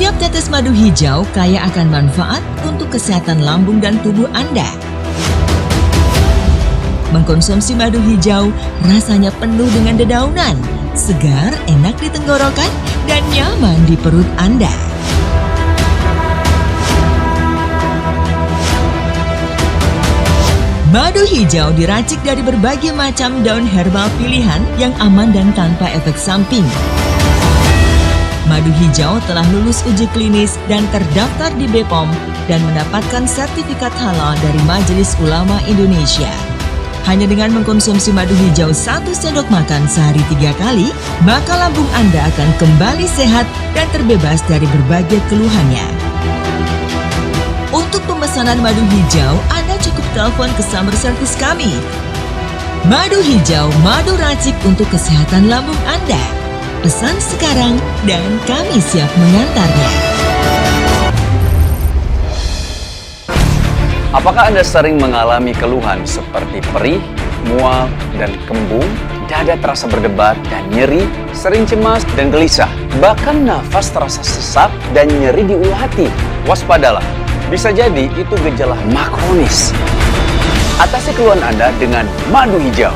Setiap tetes madu hijau kaya akan manfaat untuk kesehatan lambung dan tubuh Anda. Mengkonsumsi madu hijau rasanya penuh dengan dedaunan, segar, enak di tenggorokan, dan nyaman di perut Anda. Madu hijau diracik dari berbagai macam daun herbal pilihan yang aman dan tanpa efek samping. Madu hijau telah lulus uji klinis dan terdaftar di BPOM dan mendapatkan sertifikat halal dari Majelis Ulama Indonesia. Hanya dengan mengkonsumsi madu hijau 1 sendok makan sehari 3 kali, maka lambung Anda akan kembali sehat dan terbebas dari berbagai keluhannya. Untuk pemesanan madu hijau, Anda cukup telepon ke sumber service kami. Madu hijau, madu racik untuk kesehatan lambung Anda. Pesan sekarang dan kami siap mengantarnya. Apakah Anda sering mengalami keluhan seperti perih, mual, dan kembung? Dada terasa berdebar dan nyeri, sering cemas dan gelisah. Bahkan nafas terasa sesak dan nyeri di ulu hati. Waspadalah, bisa jadi itu gejala MA kronis. Atasi keluhan Anda dengan madu hijau.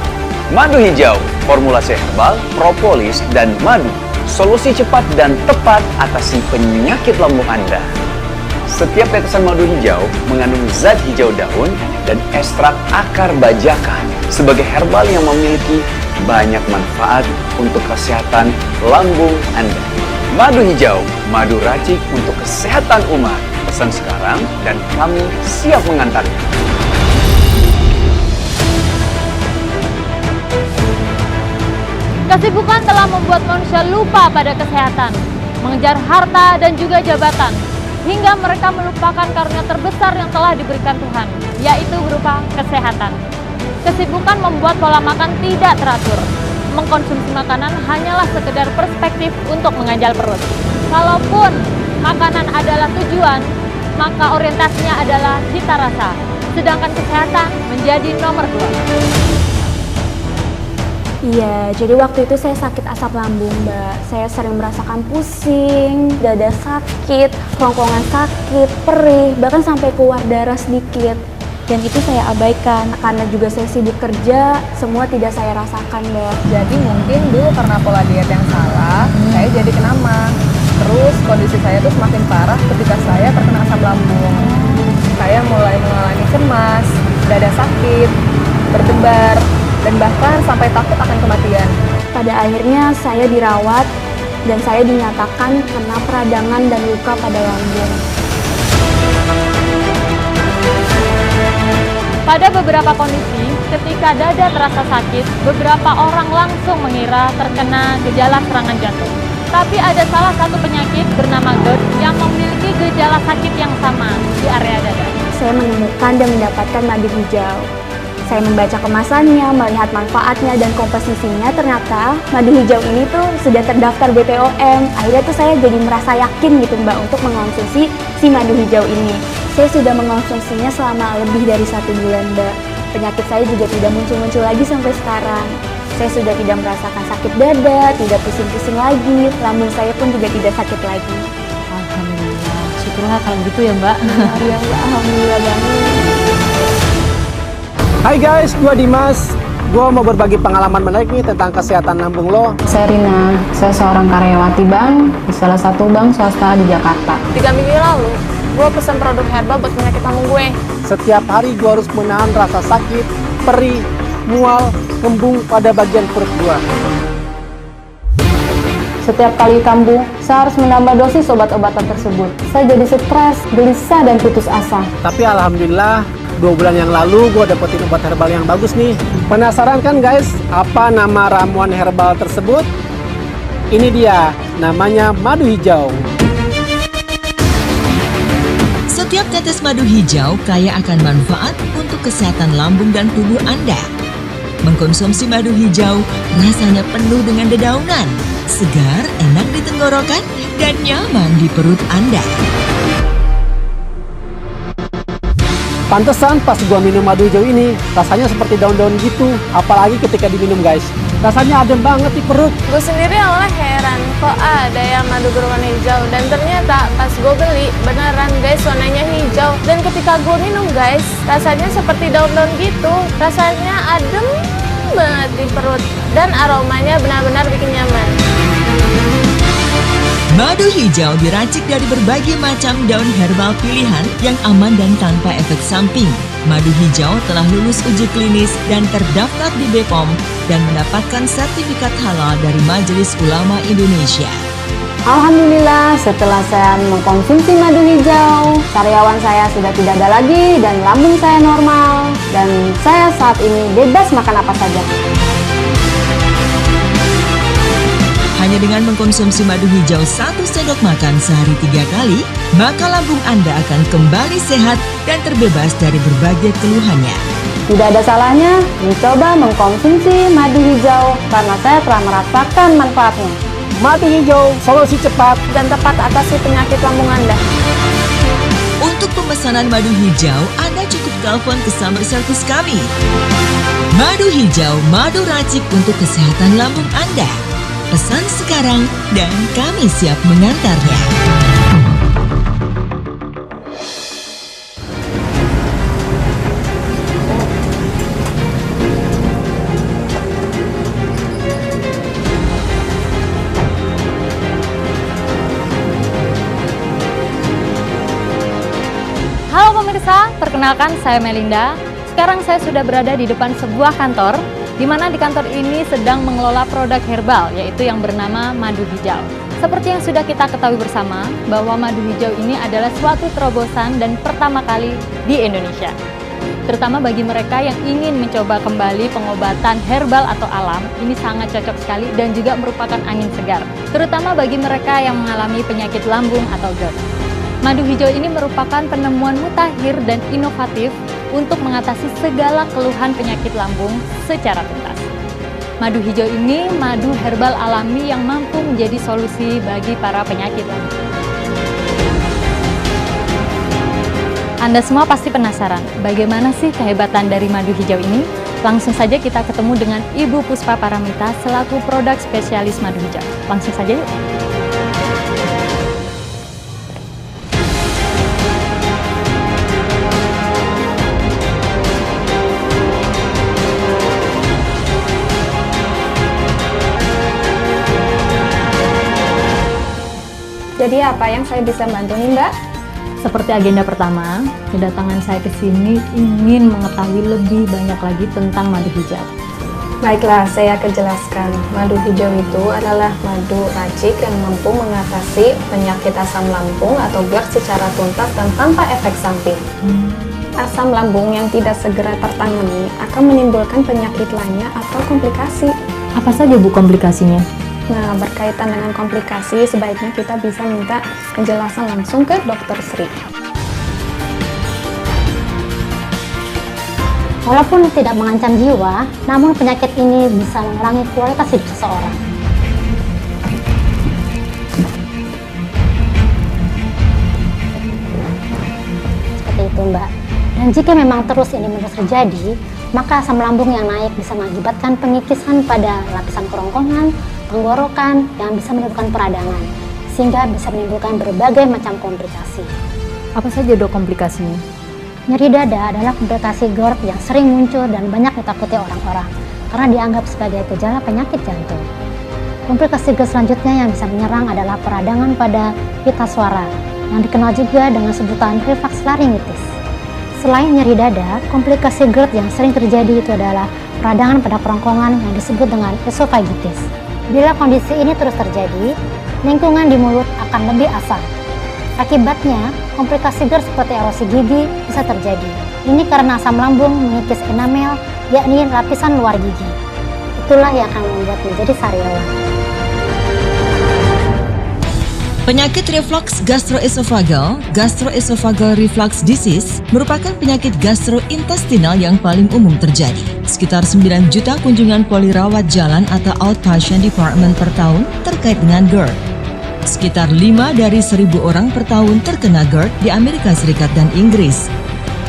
Madu hijau, formulasi herbal, propolis, dan madu. Solusi cepat dan tepat atasi penyakit lambung Anda. Setiap tetesan madu hijau mengandung zat hijau daun dan ekstrak akar bajaka sebagai herbal yang memiliki banyak manfaat untuk kesehatan lambung Anda. Madu hijau, madu racik untuk kesehatan umat. Pesan sekarang dan kami siap mengantarnya. Kesibukan telah membuat manusia lupa pada kesehatan, mengejar harta dan juga jabatan, hingga mereka melupakan karunia terbesar yang telah diberikan Tuhan, yaitu berupa kesehatan. Kesibukan membuat pola makan tidak teratur. Mengkonsumsi makanan hanyalah sekedar perspektif untuk mengganjal perut. Kalaupun makanan adalah tujuan, maka orientasinya adalah cita rasa, sedangkan kesehatan menjadi nomor 2. Iya, jadi waktu itu saya sakit asam lambung, Mbak. Saya sering merasakan pusing, dada sakit, kerongkongan sakit, perih, bahkan sampai keluar darah sedikit. Dan itu saya abaikan, karena juga saya sibuk kerja, semua tidak saya rasakan, Mbak. Jadi mungkin dulu karena pola diet yang salah, saya jadi kena MA. Terus kondisi saya tuh semakin parah ketika saya terkena asam lambung. Saya mulai mengalami cemas, dada sakit, berdebar, dan bahkan sampai takut akan kematian. Pada akhirnya saya dirawat dan saya dinyatakan kena peradangan dan luka pada lambung. Pada beberapa kondisi, ketika dada terasa sakit, beberapa orang langsung mengira terkena gejala serangan jantung. Tapi ada salah satu penyakit bernama GERD yang memiliki gejala sakit yang sama di area dada. Saya menemukan dan mendapatkan madu hijau. Saya membaca kemasannya, melihat manfaatnya dan komposisinya, ternyata madu hijau ini tuh sudah terdaftar BPOM. Akhirnya tuh saya jadi merasa yakin gitu Mbak untuk mengonsumsi si madu hijau ini. Saya sudah mengonsumsinya selama lebih dari 1 bulan Mbak. Penyakit saya juga tidak muncul-muncul lagi sampai sekarang. Saya sudah tidak merasakan sakit dada, tidak pusing-pusing lagi, lambung saya pun juga tidak sakit lagi. Alhamdulillah, syukurlah kalau gitu ya Mbak. Iya Mbak, alhamdulillah banget. Hai guys, gua Dimas. Gua mau berbagi pengalaman menarik nih tentang kesehatan lambung lo. Saya Rina, saya seorang karyawati bank di salah satu bank swasta di Jakarta. 3 minggu lalu, gue pesan produk herbal buat penyakit lambung gue. Setiap hari gua harus menahan rasa sakit, perih, mual, kembung pada bagian perut gua. Setiap kali kambuh, saya harus menambah dosis obat-obatan tersebut. Saya jadi stres, gelisah, dan putus asa. Tapi alhamdulillah, 2 bulan yang lalu gue dapetin obat herbal yang bagus nih. Penasaran kan guys, apa nama ramuan herbal tersebut? Ini dia, namanya madu hijau. Setiap tetes madu hijau kaya akan manfaat untuk kesehatan lambung dan tubuh Anda. Mengkonsumsi madu hijau rasanya penuh dengan dedaunan, segar, enak di tenggorokan, dan nyaman di perut Anda. Pantesan pas gua minum madu hijau ini, rasanya seperti daun-daun gitu, apalagi ketika diminum guys. Rasanya adem banget di perut. Gue sendiri awalnya heran, kok ada yang madu berwarna hijau. Dan ternyata pas gue beli, beneran guys warnanya hijau. Dan ketika gue minum guys, rasanya seperti daun-daun gitu. Rasanya adem banget di perut. Dan aromanya benar-benar bikin nyaman. Madu hijau diracik dari berbagai macam daun herbal pilihan yang aman dan tanpa efek samping. Madu hijau telah lulus uji klinis dan terdaftar di BPOM dan mendapatkan sertifikat halal dari Majelis Ulama Indonesia. Alhamdulillah, setelah saya mengkonsumsi madu hijau, karyawan saya sudah tidak ada lagi dan lambung saya normal. Dan saya saat ini bebas makan apa saja. Hanya dengan mengkonsumsi madu hijau 1 sendok makan sehari 3 kali, maka lambung Anda akan kembali sehat dan terbebas dari berbagai keluhannya. Tidak ada salahnya mencoba mengkonsumsi madu hijau karena saya telah merasakan manfaatnya. Madu hijau, solusi cepat Dan tepat atasi penyakit lambung Anda. Untuk pemesanan madu hijau, Anda cukup telepon ke sumber service kami. Madu hijau, madu racik untuk kesehatan lambung Anda. Pesan sekarang dan kami siap mengantarnya. Halo pemirsa, perkenalkan saya Melinda. Sekarang saya sudah berada di depan sebuah kantor, di mana di kantor ini sedang mengelola produk herbal, yaitu yang bernama madu hijau. Seperti yang sudah kita ketahui bersama, bahwa madu hijau ini adalah suatu terobosan dan pertama kali di Indonesia. Terutama bagi mereka yang ingin mencoba kembali pengobatan herbal atau alam, ini sangat cocok sekali dan juga merupakan angin segar. Terutama bagi mereka yang mengalami penyakit lambung atau GERD. Madu hijau ini merupakan penemuan mutakhir dan inovatif untuk mengatasi segala keluhan penyakit lambung secara tuntas. Madu hijau ini madu herbal alami yang mampu menjadi solusi bagi para penyakit lambung. Anda semua pasti penasaran, bagaimana sih kehebatan dari madu hijau ini? Langsung saja kita ketemu dengan Ibu Puspa Paramita selaku produk spesialis madu hijau. Langsung saja yuk. Jadi apa yang saya bisa bantu nih Mbak? Seperti agenda pertama, kedatangan saya ke sini ingin mengetahui lebih banyak lagi tentang madu hijau. Baiklah, saya akan jelaskan. Madu hijau itu adalah madu racik yang mampu mengatasi penyakit asam lambung atau GERD secara tuntas dan tanpa efek samping. Asam lambung yang tidak segera tertangani akan menimbulkan penyakit lainnya atau komplikasi. Apa saja Bu komplikasinya? Nah, berkaitan dengan komplikasi, sebaiknya kita bisa minta penjelasan langsung ke Dr. Sri. Walaupun tidak mengancam jiwa, namun penyakit ini bisa mengurangi kualitas hidup seseorang. Seperti itu, Mbak. Dan jika memang terus ini menerus terjadi, maka asam lambung yang naik bisa mengakibatkan pengikisan pada lapisan kerongkongan, tenggorokan yang bisa menimbulkan peradangan, sehingga bisa menimbulkan berbagai macam komplikasi. Apa saja Dok komplikasinya? Nyeri dada adalah komplikasi GERD yang sering muncul dan banyak ditakuti orang-orang karena dianggap sebagai gejala penyakit jantung. Komplikasi GERD selanjutnya yang bisa menyerang adalah peradangan pada pita suara yang dikenal juga dengan sebutan reflux laryngitis. Selain nyeri dada, komplikasi GERD yang sering terjadi itu adalah peradangan pada kerongkongan yang disebut dengan esofagitis. Bila kondisi ini terus terjadi, lingkungan di mulut akan lebih asam. Akibatnya, komplikasi GERD seperti erosi gigi bisa terjadi. Ini karena asam lambung mengikis enamel, yakni lapisan luar gigi. Itulah yang akan membuat menjadi sariawan. Penyakit reflux gastroesophageal reflux disease merupakan penyakit gastrointestinal yang paling umum terjadi. Sekitar 9 juta kunjungan polirawat jalan atau outpatient department per tahun terkait dengan GERD. Sekitar 5 dari 1.000 orang per tahun terkena GERD di Amerika Serikat dan Inggris.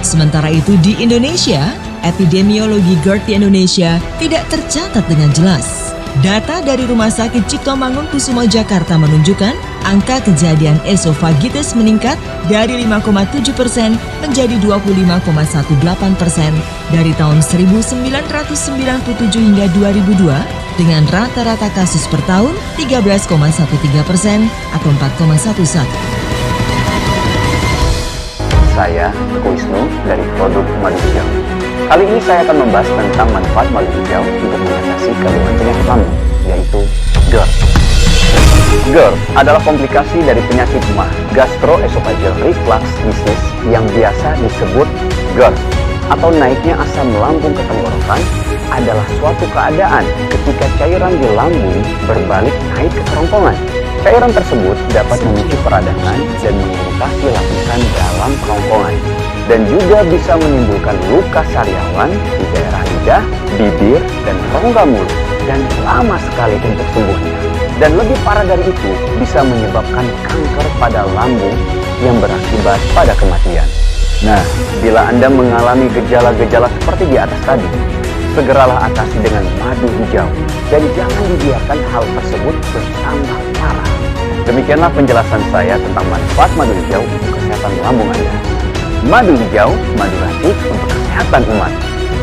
Sementara itu di Indonesia, epidemiologi GERD di Indonesia tidak tercatat dengan jelas. Data dari Rumah Sakit Cipto Mangunkusumo Jakarta menunjukkan angka kejadian esofagitis meningkat dari 5,7% menjadi 25,18% dari tahun 1997 hingga 2002 dengan rata-rata kasus per tahun 13,13% atau 4,11%. Saya, Teguh Wisnu dari produk madu hijau. Kali ini saya akan membahas tentang manfaat madu hijau untuk mengatasi keluhan penyakit lambung, yaitu GERD. GERD adalah komplikasi dari penyakit MAH, gastroesophageal reflux disease, yang biasa disebut GERD, atau naiknya asam lambung ke tenggorokan, adalah suatu keadaan ketika cairan di lambung berbalik naik ke kerongkongan. Cairan tersebut dapat memicu peradangan dan mengiritasi lapisan dalam kerongkongan, dan juga bisa menimbulkan luka sariawan di daerah lidah, bibir, dan rongga mulut, dan lama sekali untuk sembuhnya. Dan lebih parah dari itu, bisa menyebabkan kanker pada lambung yang berakibat pada kematian. Nah, bila Anda mengalami gejala-gejala seperti di atas tadi, segeralah atasi dengan madu hijau, dan jangan dibiarkan hal tersebut bertambah parah. Demikianlah penjelasan saya tentang manfaat madu hijau untuk kesehatan lambung Anda. Madu hijau, madu rancik untuk kesehatan umat.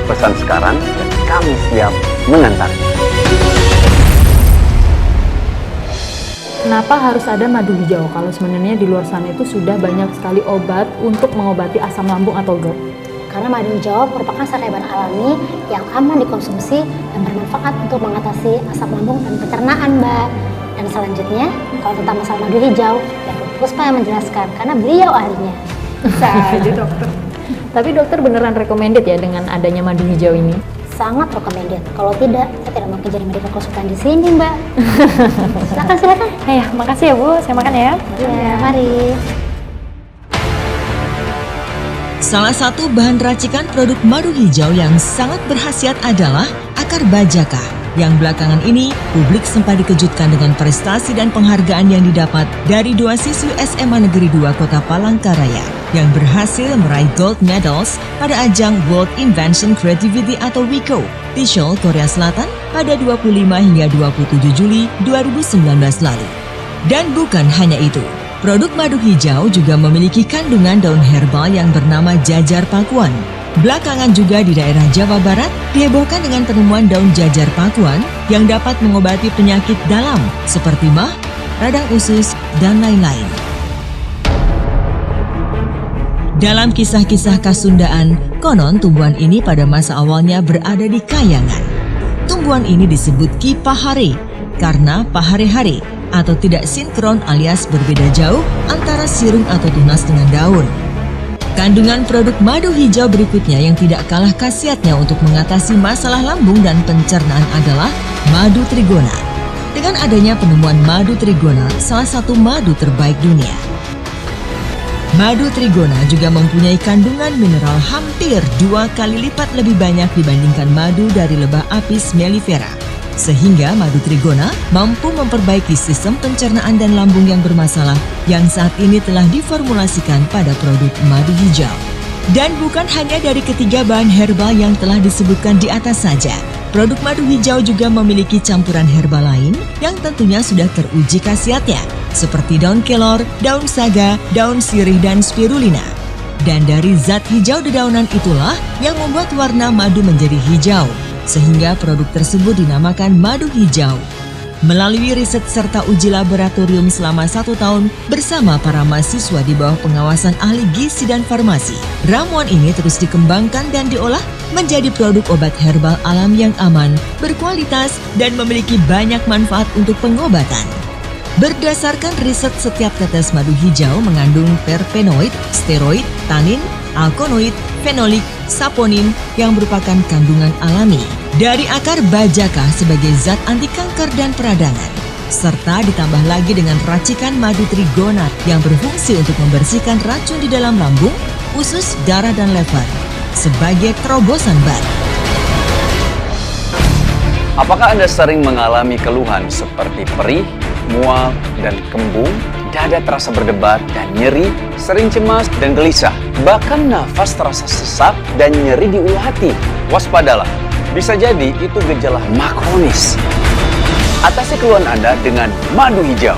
Pesan sekarang dan kami siap mengantarnya. Kenapa harus ada madu hijau kalau sebenarnya di luar sana itu sudah banyak sekali obat untuk mengobati asam lambung atau GERD? Karena madu hijau merupakan saryawan alami yang aman dikonsumsi dan bermanfaat untuk mengatasi asam lambung dan pencernaan, Mbak. Dan selanjutnya, kalau tentang masalah madu hijau, ya Puspa yang menjelaskan karena beliau ahlinya. Bisa aja dokter. Tapi dokter beneran recommended ya dengan adanya madu hijau ini? Sangat recommended. Kalau tidak, saya tidak mungkin jadi medical konsultan di sini, Mbak. Silakan. Ya, makasih ya Bu. Saya makan ya. Ya, mari. Salah satu bahan racikan produk madu hijau yang sangat berkhasiat adalah akar bajaka, yang belakangan ini publik sempat dikejutkan dengan prestasi dan penghargaan yang didapat dari 2 siswi SMA Negeri 2 Kota Palangkaraya yang berhasil meraih gold medals pada ajang World Invention Creativity atau WICO di Seoul, Korea Selatan pada 25 hingga 27 Juli 2019 lalu. Dan bukan hanya itu, produk madu hijau juga memiliki kandungan daun herbal yang bernama jajar pakuan. Belakangan juga di daerah Jawa Barat dihebohkan dengan penemuan daun jajar pakuan yang dapat mengobati penyakit dalam seperti MAH, radang usus, dan lain-lain. Dalam kisah-kisah Kasundaan, konon tumbuhan ini pada masa awalnya berada di Kayangan. Tumbuhan ini disebut Ki Pahare karena pahare-hare atau tidak sinkron alias berbeda jauh antara sirung atau tunas dengan daun. Kandungan produk madu hijau berikutnya yang tidak kalah khasiatnya untuk mengatasi masalah lambung dan pencernaan adalah madu trigona. Dengan adanya penemuan madu trigona, salah satu madu terbaik dunia. Madu trigona juga mempunyai kandungan mineral hampir 2 kali lipat lebih banyak dibandingkan madu dari lebah Apis mellifera. Sehingga madu trigona mampu memperbaiki sistem pencernaan dan lambung yang bermasalah yang saat ini telah diformulasikan pada produk madu hijau. Dan bukan hanya dari ketiga bahan herbal yang telah disebutkan di atas saja. Produk madu hijau juga memiliki campuran herbal lain yang tentunya sudah teruji khasiatnya, seperti daun kelor, daun saga, daun sirih, dan spirulina. Dan dari zat hijau dedaunan itulah yang membuat warna madu menjadi hijau, sehingga produk tersebut dinamakan madu hijau. Melalui riset serta uji laboratorium selama 1 tahun bersama para mahasiswa di bawah pengawasan ahli gizi dan farmasi, ramuan ini terus dikembangkan dan diolah menjadi produk obat herbal alam yang aman, berkualitas, dan memiliki banyak manfaat untuk pengobatan. Berdasarkan riset, setiap tetes madu hijau mengandung terpenoid, steroid, tanin, alkaloid, fenolik, saponin yang merupakan kandungan alami dari akar bajaka sebagai zat anti kanker dan peradangan, serta ditambah lagi dengan racikan madu trigona yang berfungsi untuk membersihkan racun di dalam lambung, usus, darah, dan lever sebagai terobosan baru. Apakah Anda sering mengalami keluhan seperti perih, mual, dan kembung? dada terasa berdebar dan nyeri, sering cemas dan gelisah. Bahkan nafas terasa sesak dan nyeri di ulu hati. Waspadalah, bisa jadi itu gejala MA kronis. Atasi keluhan Anda dengan madu hijau.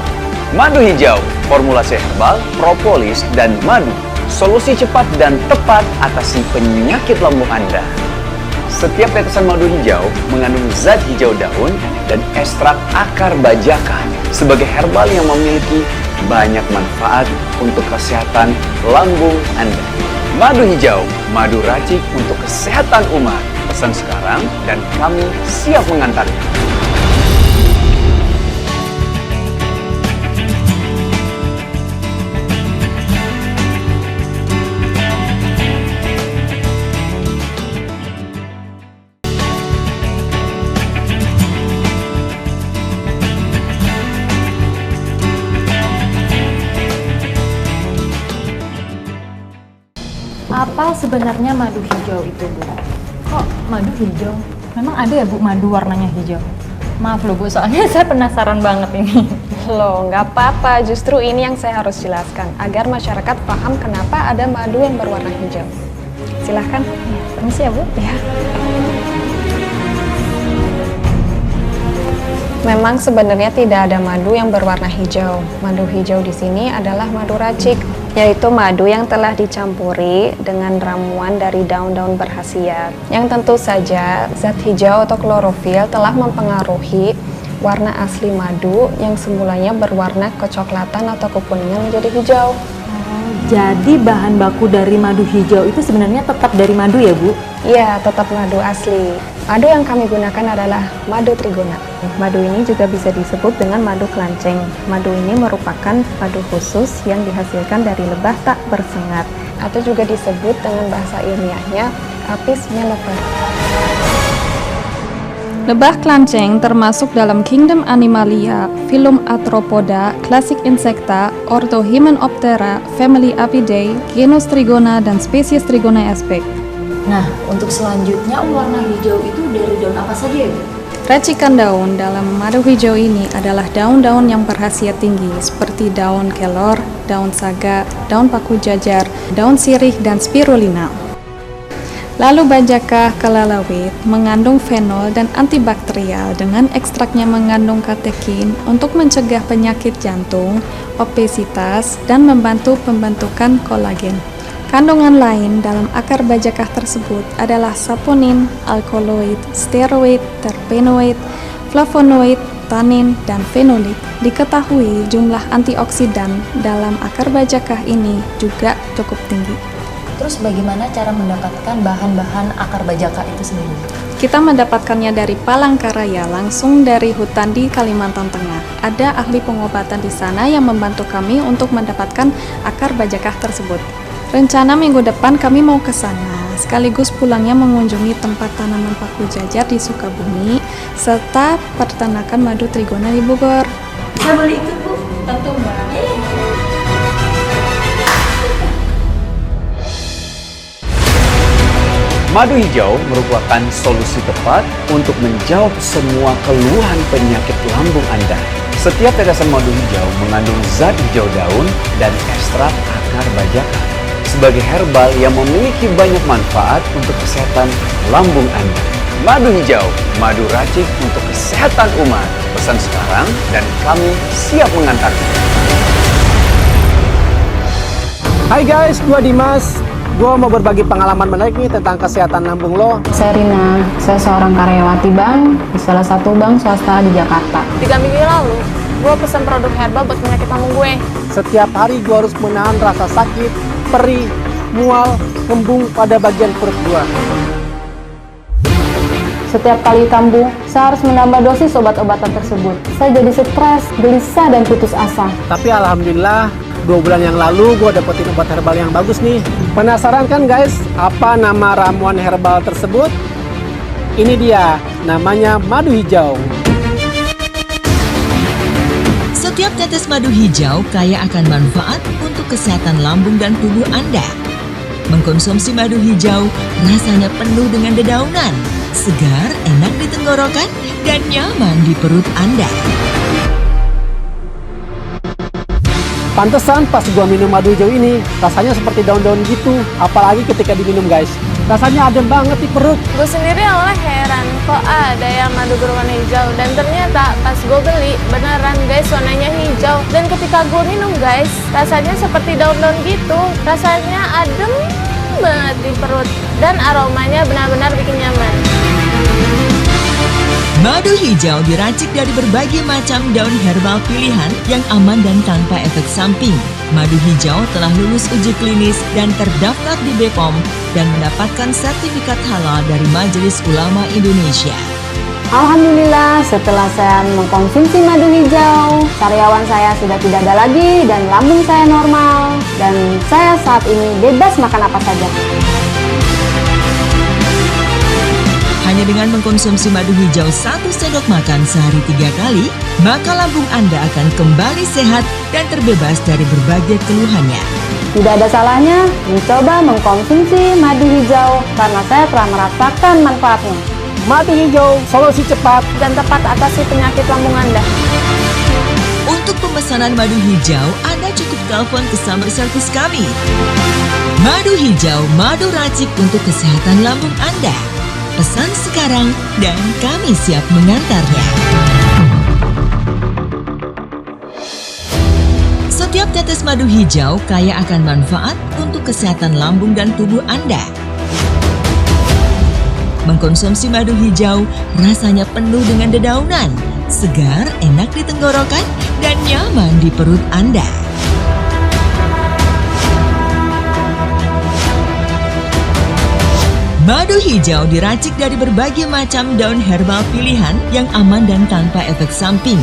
Madu hijau, formulasi herbal, propolis, dan madu. Solusi cepat dan tepat atasi penyakit lambung Anda. Setiap tetesan madu hijau mengandung zat hijau daun dan ekstrak akar bajaka sebagai herbal yang memiliki banyak manfaat untuk kesehatan lambung Anda. Madu hijau, madu racik untuk kesehatan umat. Pesan sekarang dan kami siap mengantarnya. Apa sebenarnya madu hijau itu, Bu? Kok madu hijau? Memang ada ya, Bu, madu warnanya hijau? Maaf loh, Bu, soalnya saya penasaran banget ini. Loh, nggak apa-apa. Justru ini yang saya harus jelaskan agar masyarakat paham kenapa ada madu yang berwarna hijau. Silahkan. Permisi ya, Bu. Ya. Memang sebenarnya tidak ada madu yang berwarna hijau. Madu hijau di sini adalah madu racik, yaitu madu yang telah dicampuri dengan ramuan dari daun-daun berkhasiat. Yang tentu saja zat hijau atau klorofil telah mempengaruhi warna asli madu yang semulanya berwarna kecoklatan atau kekuningan menjadi hijau. Jadi bahan baku dari madu hijau itu sebenarnya tetap dari madu ya, Bu? Iya, tetap madu asli. Madu yang kami gunakan adalah madu trigona. Madu ini juga bisa disebut dengan madu kelanceng. Madu ini merupakan madu khusus yang dihasilkan dari lebah tak bersengat, atau juga disebut dengan bahasa ilmiahnya Apis mellifera. Lebah kelanceng termasuk dalam kingdom Animalia, filum Arthropoda, klasik Insecta, ordo Hymenoptera, family Apidae, genus Trigona, dan spesies Trigona sp. Nah, untuk selanjutnya warna hijau itu dari daun apa saja ya, Bu? Racikan daun dalam madu hijau ini adalah daun-daun yang berkhasiat tinggi seperti daun kelor, daun saga, daun paku jajar, daun sirih, dan spirulina. Lalu bajaka kelalawit mengandung fenol dan antibakterial dengan ekstraknya mengandung katekin untuk mencegah penyakit jantung, obesitas, dan membantu pembentukan kolagen. Kandungan lain dalam akar bajakah tersebut adalah saponin, alkaloid, steroid, terpenoid, flavonoid, tanin, dan fenolit. Diketahui jumlah antioksidan dalam akar bajakah ini juga cukup tinggi. Terus bagaimana cara mendapatkan bahan-bahan akar bajaka itu sendiri? Kita mendapatkannya dari Palangkaraya, langsung dari hutan di Kalimantan Tengah. Ada ahli pengobatan di sana yang membantu kami untuk mendapatkan akar bajakah tersebut. Rencana minggu depan kami mau ke sana, sekaligus pulangnya mengunjungi tempat tanaman paku jajar di Sukabumi, serta peternakan madu trigona di Bogor. Saya boleh ikut, Bu? Tentu, Mbak. Madu hijau merupakan solusi tepat untuk menjawab semua keluhan penyakit lambung Anda. Setiap tetesan madu hijau mengandung zat hijau daun dan ekstrak akar bajaka sebagai herbal yang memiliki banyak manfaat untuk kesehatan lambung Anda. Madu hijau, madu racik untuk kesehatan umat. Pesan sekarang dan kami siap mengantarnya. Hai guys, gua Dimas. Gua mau berbagi pengalaman menarik nih tentang kesehatan lambung lo. Saya Rina, saya seorang karyawati bank di salah satu bank swasta di Jakarta. 3 minggu lalu, gue pesen produk herbal buat penyakit lambung gue. Setiap hari gua harus menahan rasa sakit, perih, mual, kembung pada bagian perut gua. Setiap kali kambuh, saya harus menambah dosis obat-obatan tersebut. Saya jadi stres, gelisah, dan putus asa. Tapi alhamdulillah, 2 bulan yang lalu gue dapetin obat herbal yang bagus nih. Penasaran kan guys, apa nama ramuan herbal tersebut? Ini dia, namanya madu hijau. Setiap tetes madu hijau kaya akan manfaat untuk kesehatan lambung dan tubuh Anda. Mengkonsumsi madu hijau rasanya penuh dengan dedaunan, segar, enak di tenggorokan, dan nyaman di perut Anda. Pantesan pas gua minum madu hijau ini, rasanya seperti daun-daun gitu. Apalagi ketika diminum guys. Rasanya adem banget di perut. Gue sendiri awalnya heran, kok ada yang madu berwarna hijau. Dan ternyata pas gue beli, beneran guys warnanya hijau. Dan ketika gue minum guys, rasanya seperti daun-daun gitu. Rasanya adem banget di perut. Dan aromanya benar-benar bikin nyaman. Madu hijau diracik dari berbagai macam daun herbal pilihan yang aman dan tanpa efek samping. Madu hijau telah lulus uji klinis dan terdaftar di BPOM dan mendapatkan sertifikat halal dari Majelis Ulama Indonesia. Alhamdulillah, setelah saya mengkonsumsi madu hijau, sariawan saya sudah tidak ada lagi dan lambung saya normal. Dan saya saat ini bebas makan apa saja. Hanya dengan mengkonsumsi madu hijau 1 sendok makan sehari 3 kali, maka lambung Anda akan kembali sehat dan terbebas dari berbagai keluhannya. Tidak ada salahnya mencoba mengkonsumsi madu hijau karena saya telah merasakan manfaatnya. Madu hijau, solusi cepat Dan tepat atasi penyakit lambung Anda. Untuk pemesanan madu hijau, Anda cukup telepon ke summer service kami. Madu hijau, madu racik untuk kesehatan lambung Anda. Pesan sekarang dan kami siap mengantarnya. Setiap tetes madu hijau kaya akan manfaat untuk kesehatan lambung dan tubuh Anda. Mengkonsumsi madu hijau rasanya penuh dengan dedaunan, segar, enak di tenggorokan, dan nyaman di perut Anda. Madu hijau diracik dari berbagai macam daun herbal pilihan yang aman dan tanpa efek samping.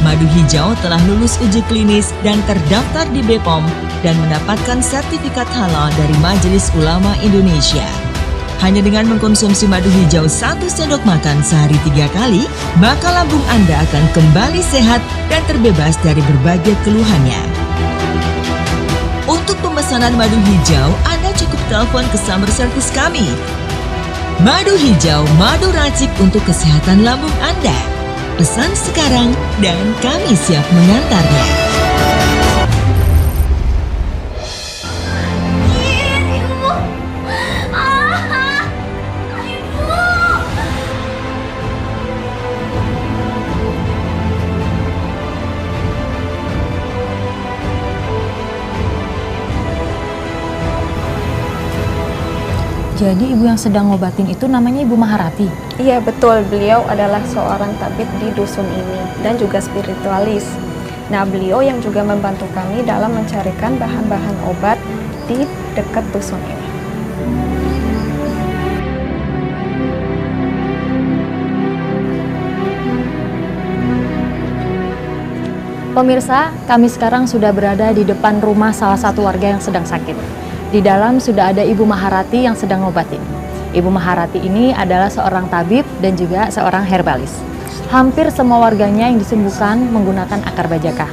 Madu hijau telah lulus uji klinis dan terdaftar di BPOM dan mendapatkan sertifikat halal dari Majelis Ulama Indonesia. Hanya dengan mengkonsumsi madu hijau 1 sendok makan sehari 3 kali, maka lambung Anda akan kembali sehat dan terbebas dari berbagai keluhannya. Untuk pemesanan madu hijau, Anda cukup telepon ke summer service kami. Madu hijau, madu racik untuk kesehatan lambung Anda. Pesan sekarang dan kami siap mengantarnya. Jadi ibu yang sedang ngobatin itu namanya Ibu Maharati? Iya betul, beliau adalah seorang tabib di dusun ini dan juga spiritualis. Nah, beliau yang juga membantu kami dalam mencarikan bahan-bahan obat di dekat dusun ini. Pemirsa, kami sekarang sudah berada di depan rumah salah satu warga yang sedang sakit. Di dalam sudah ada Ibu Maharati yang sedang ngobatin. Ibu Maharati ini adalah seorang tabib dan juga seorang herbalis. Hampir semua warganya yang disembuhkan menggunakan akar bajaka.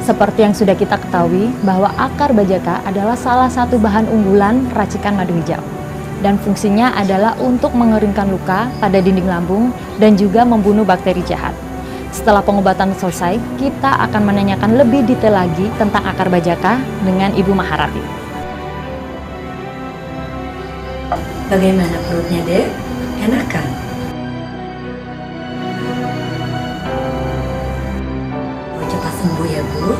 Seperti yang sudah kita ketahui bahwa akar bajaka adalah salah satu bahan unggulan racikan madu hijau. Dan fungsinya adalah untuk mengeringkan luka pada dinding lambung dan juga membunuh bakteri jahat. Setelah pengobatan selesai, kita akan menanyakan lebih detail lagi tentang akar bajaka dengan Ibu Maharati. Bagaimana perutnya, Dek? Enak kan? Mau cepat sembuh ya, Bu?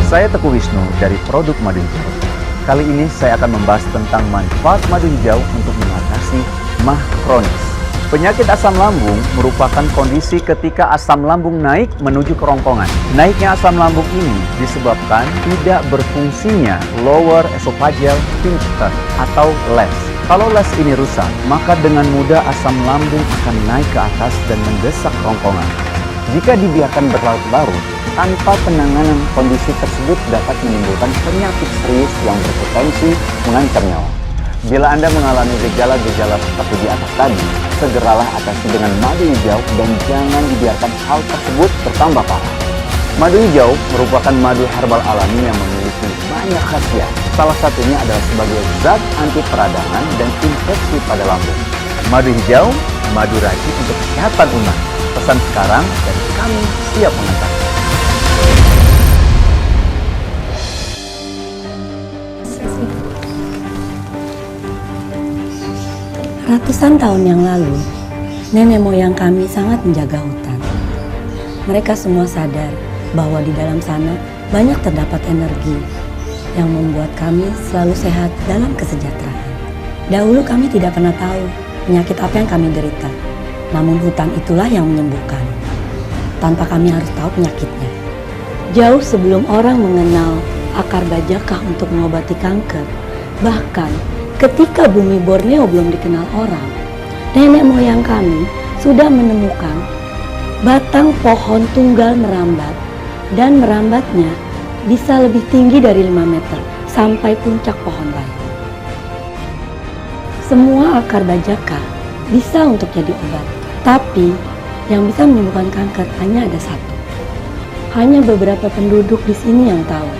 Saya Teguh Wisnu dari produk madu hijau. Kali ini saya akan membahas tentang manfaat madu hijau untuk mengatasi MAH kronis. Penyakit asam lambung merupakan kondisi ketika asam lambung naik menuju kerongkongan. Naiknya asam lambung ini disebabkan tidak berfungsinya lower esophageal sphincter atau LES. Kalau LES ini rusak, maka dengan mudah asam lambung akan naik ke atas dan mendesak kerongkongan. Jika dibiarkan berlarut-larut, tanpa penanganan kondisi tersebut dapat menimbulkan penyakit serius yang berpotensi mengancam nyawa. Bila Anda mengalami gejala-gejala seperti di atas tadi, segeralah atasi dengan madu hijau dan jangan dibiarkan hal tersebut bertambah parah. Madu hijau merupakan madu herbal alami yang memiliki banyak khasiat. Salah satunya adalah sebagai zat anti peradangan dan infeksi pada lambung. Madu hijau, madu racik untuk kesehatan umat. Pesan sekarang dan kami siap mengantar. Ratusan tahun yang lalu, nenek moyang kami sangat menjaga hutan. Mereka semua sadar bahwa di dalam sana banyak terdapat energi yang membuat kami selalu sehat dalam kesejahteraan. Dahulu kami tidak pernah tahu penyakit apa yang kami derita, namun hutan itulah yang menyembuhkan, tanpa kami harus tahu penyakitnya. Jauh sebelum orang mengenal akar bajakah untuk mengobati kanker, bahkan ketika bumi Borneo belum dikenal orang, nenek moyang kami sudah menemukan batang pohon tunggal merambat, dan merambatnya bisa lebih tinggi dari 5 meter sampai puncak pohon lain. Semua akar bajaka bisa untuk jadi obat, tapi yang bisa menyembuhkan kanker hanya ada satu. Hanya beberapa penduduk di sini yang tahu,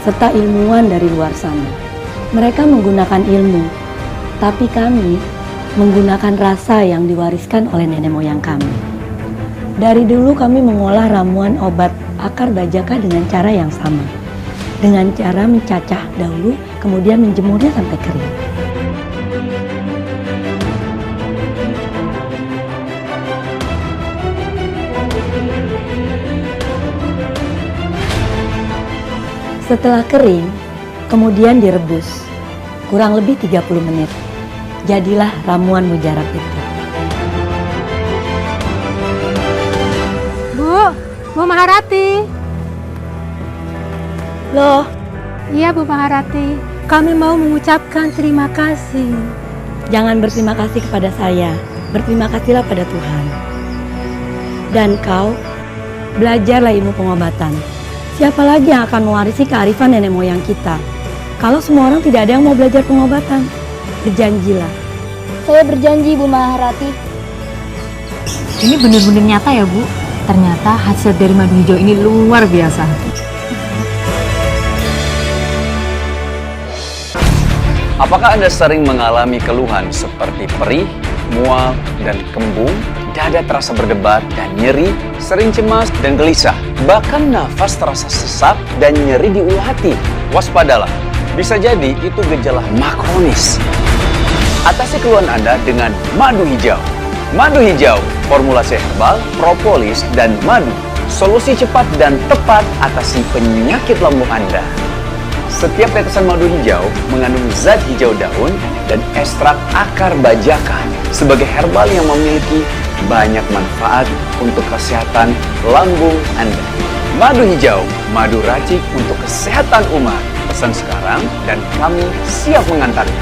serta ilmuwan dari luar sana. Mereka menggunakan ilmu, tapi kami menggunakan rasa yang diwariskan oleh nenek moyang kami. Dari dulu kami mengolah ramuan obat akar bajaka dengan cara yang sama. Dengan cara mencacah dahulu, kemudian menjemurnya sampai kering. Setelah kering, kemudian direbus, kurang lebih 30 menit. Jadilah ramuan mujarab itu. Bu Maharati. Loh, Iya Bu Maharati, kami mau mengucapkan terima kasih. jangan berterima kasih kepada saya, berterima kasihlah pada Tuhan. Dan kau, belajarlah ilmu pengobatan. Siapa lagi yang akan mewarisi kearifan nenek moyang kita? Kalau semua orang tidak ada yang mau belajar pengobatan, berjanjilah. Saya berjanji Bu Maharati. Ini benar-benar nyata ya Bu. Ternyata hasil dari madu hijau ini luar biasa. Apakah Anda sering mengalami keluhan seperti perih, mual, dan kembung, dada terasa berdebar dan nyeri, sering cemas dan gelisah, bahkan nafas terasa sesak dan nyeri di ulu hati? Waspadalah, bisa jadi itu gejala makronis. Atasi keluhan Anda dengan madu hijau. Madu hijau, formulasi herbal, propolis, dan madu. Solusi cepat dan tepat atasi penyakit lambung Anda. Setiap tetesan madu hijau mengandung zat hijau daun dan ekstrak akar bajaka sebagai herbal yang memiliki banyak manfaat untuk kesehatan lambung Anda. Madu hijau, madu racik untuk kesehatan umat. Pesan sekarang dan kami siap mengantarnya.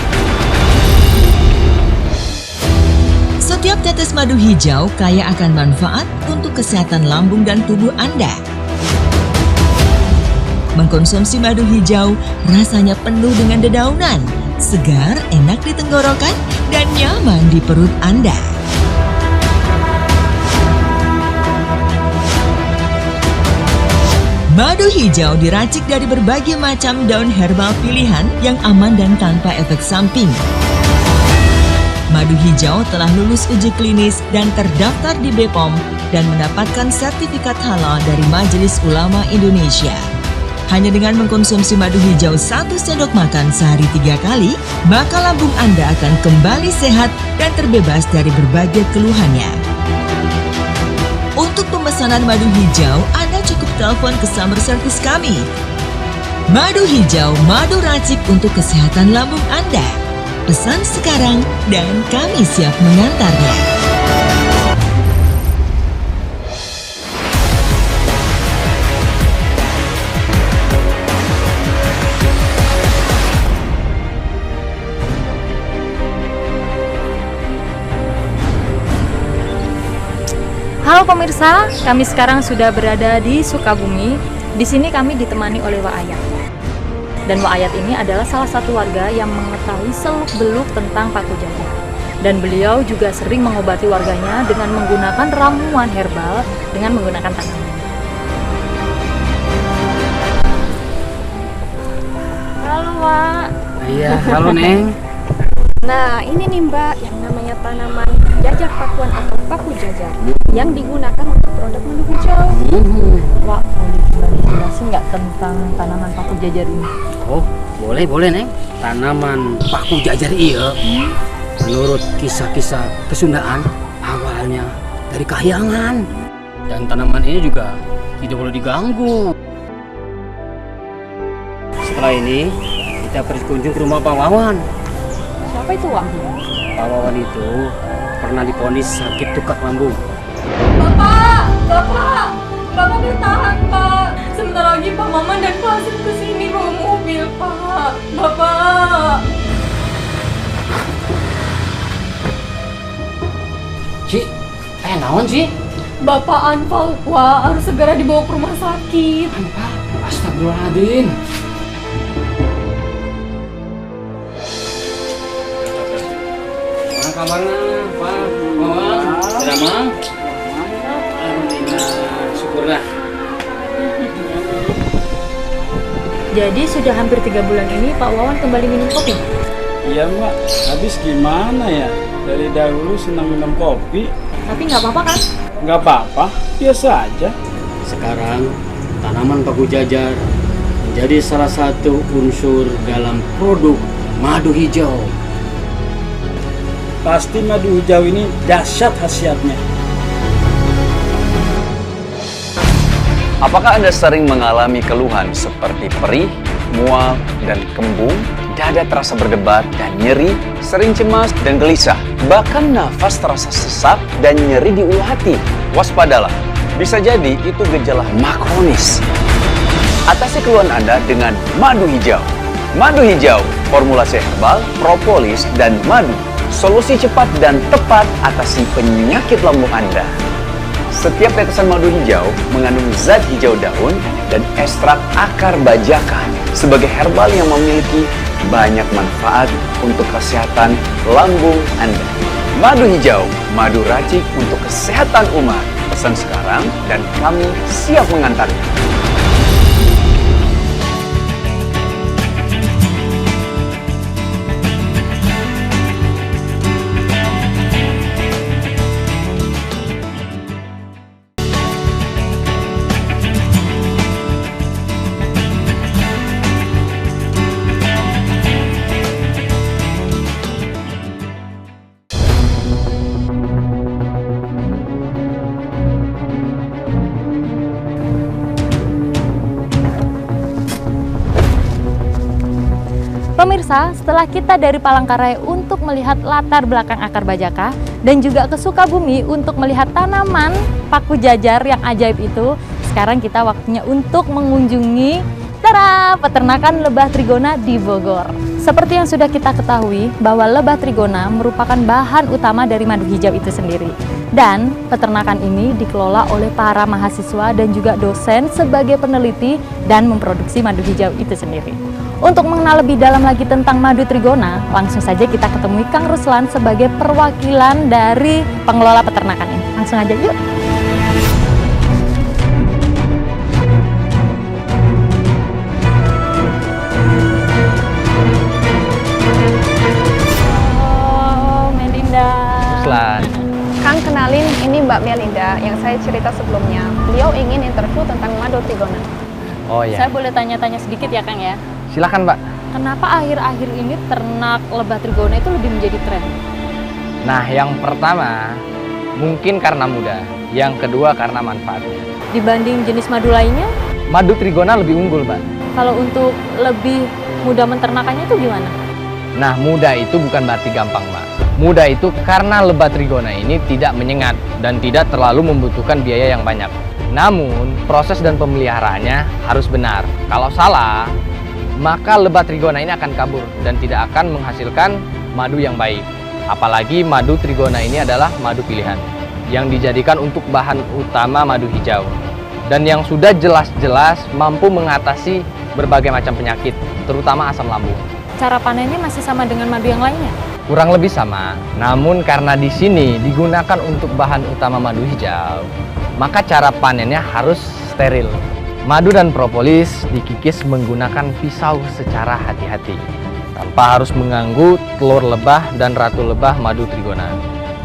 Setiap tetes madu hijau kaya akan manfaat untuk kesehatan lambung dan tubuh Anda. Mengkonsumsi madu hijau rasanya penuh dengan dedaunan, segar, enak di tenggorokan, dan nyaman di perut Anda. Madu hijau diracik dari berbagai macam daun herbal pilihan yang aman dan tanpa efek samping. Madu hijau telah lulus uji klinis dan terdaftar di BPOM dan mendapatkan sertifikat halal dari Majelis Ulama Indonesia. Hanya dengan mengkonsumsi madu hijau 1 sendok makan sehari 3 kali, maka lambung Anda akan kembali sehat dan terbebas dari berbagai keluhannya. Untuk pemesanan madu hijau, Anda cukup telepon ke sumber service kami. Madu hijau, madu racik untuk kesehatan lambung Anda. Pesan sekarang dan kami siap mengantarnya. Halo pemirsa, kami sekarang sudah berada di Sukabumi. Di sini kami ditemani oleh Wak Ayat. Dan Wak Ayat ini adalah salah satu warga yang mengetahui seluk-beluk tentang paku jajar. Dan beliau juga sering mengobati warganya dengan menggunakan ramuan herbal dengan menggunakan tanaman. Halo Wak. Iya, halo Neng. Nah, ini nih Mbak, yang namanya tanaman jajar pakuan atau paku jajar yang digunakan untuk produk madu hijau. Wah, mau dijelasin nggak tentang tanaman paku jajar ini? Oh, boleh Neng. Tanaman paku jajar iya. Menurut kisah-kisah kesundaan, awalnya dari kahyangan. Dan tanaman ini juga tidak boleh diganggu. Setelah ini, kita berkunjung ke rumah Pak Wawan. Siapa itu, Wak? Pak Wawan itu pernah divonis sakit tukak lambung. Bapak bertahan, Pak. Sebentar lagi Pak Maman dan Pak Hasim kesini bawa mobil, Pak. Bapak. Ci, naon sih? Bapak Anfal, Wak, harus segera dibawa ke rumah sakit. Anfal, astagfirullahaladzim. Mana kabarnya, Pak Wawan? Sudah, Mang? Alhamdulillah, syukurlah. Jadi sudah hampir 3 bulan ini Pak Wawan kembali minum kopi? Iya Mbak, habis gimana ya? Dari dahulu senang minum kopi. Tapi nggak apa-apa kan? Nggak apa-apa, biasa aja. Sekarang tanaman paku jajar menjadi salah satu unsur dalam produk madu hijau. Pasti madu hijau ini dahsyat khasiatnya. Apakah Anda sering mengalami keluhan seperti perih, mual, dan kembung? Dada terasa berdebar dan nyeri, sering cemas dan gelisah. Bahkan nafas terasa sesak dan nyeri di ulu hati. Waspadalah, bisa jadi itu gejala makronis. Atasi keluhan Anda dengan madu hijau. Madu hijau, formulasi herbal, propolis, dan madu. Solusi cepat dan tepat atasi penyakit lambung Anda. Setiap tetesan madu hijau mengandung zat hijau daun dan ekstrak akar bajakan sebagai herbal yang memiliki banyak manfaat untuk kesehatan lambung Anda. Madu hijau, madu racik untuk kesehatan umat. Pesan sekarang dan kami siap mengantarnya. Pemirsa, setelah kita dari Palangkaraya untuk melihat latar belakang akar bajaka dan juga ke Sukabumi untuk melihat tanaman paku jajar yang ajaib itu, sekarang kita waktunya untuk mengunjungi peternakan lebah trigona di Bogor. Seperti yang sudah kita ketahui bahwa lebah trigona merupakan bahan utama dari madu hijau itu sendiri. Dan peternakan ini dikelola oleh para mahasiswa dan juga dosen sebagai peneliti dan memproduksi madu hijau itu sendiri. Untuk mengenal lebih dalam lagi tentang madu trigona, langsung saja kita ketemui Kang Ruslan sebagai perwakilan dari pengelola peternakan ini. Langsung aja yuk. Halo, Melinda. Ruslan. Kang, kenalin, ini Mbak Melinda yang saya cerita sebelumnya. Beliau ingin interview tentang madu trigona. Oh iya. Saya boleh tanya-tanya sedikit ya Kang ya? Silakan Mbak. Kenapa akhir-akhir ini ternak lebah trigona itu lebih menjadi tren? Nah, yang pertama mungkin karena mudah, yang kedua karena manfaatnya. Dibanding jenis madu lainnya? Madu trigona lebih unggul, Mbak. Kalau untuk lebih mudah menternakannya itu gimana? Nah, mudah itu bukan berarti gampang, Mbak. Mudah itu karena lebah trigona ini tidak menyengat dan tidak terlalu membutuhkan biaya yang banyak. Namun, proses dan pemeliharaannya harus benar. Kalau salah, maka lebah trigona ini akan kabur dan tidak akan menghasilkan madu yang baik. Apalagi madu trigona ini adalah madu pilihan yang dijadikan untuk bahan utama madu hijau dan yang sudah jelas-jelas mampu mengatasi berbagai macam penyakit, terutama asam lambung. Cara panennya masih sama dengan madu yang lainnya? Kurang lebih sama, namun karena di sini digunakan untuk bahan utama madu hijau, maka cara panennya harus steril. Madu dan propolis dikikis menggunakan pisau secara hati-hati, tanpa harus mengganggu telur lebah dan ratu lebah madu trigona.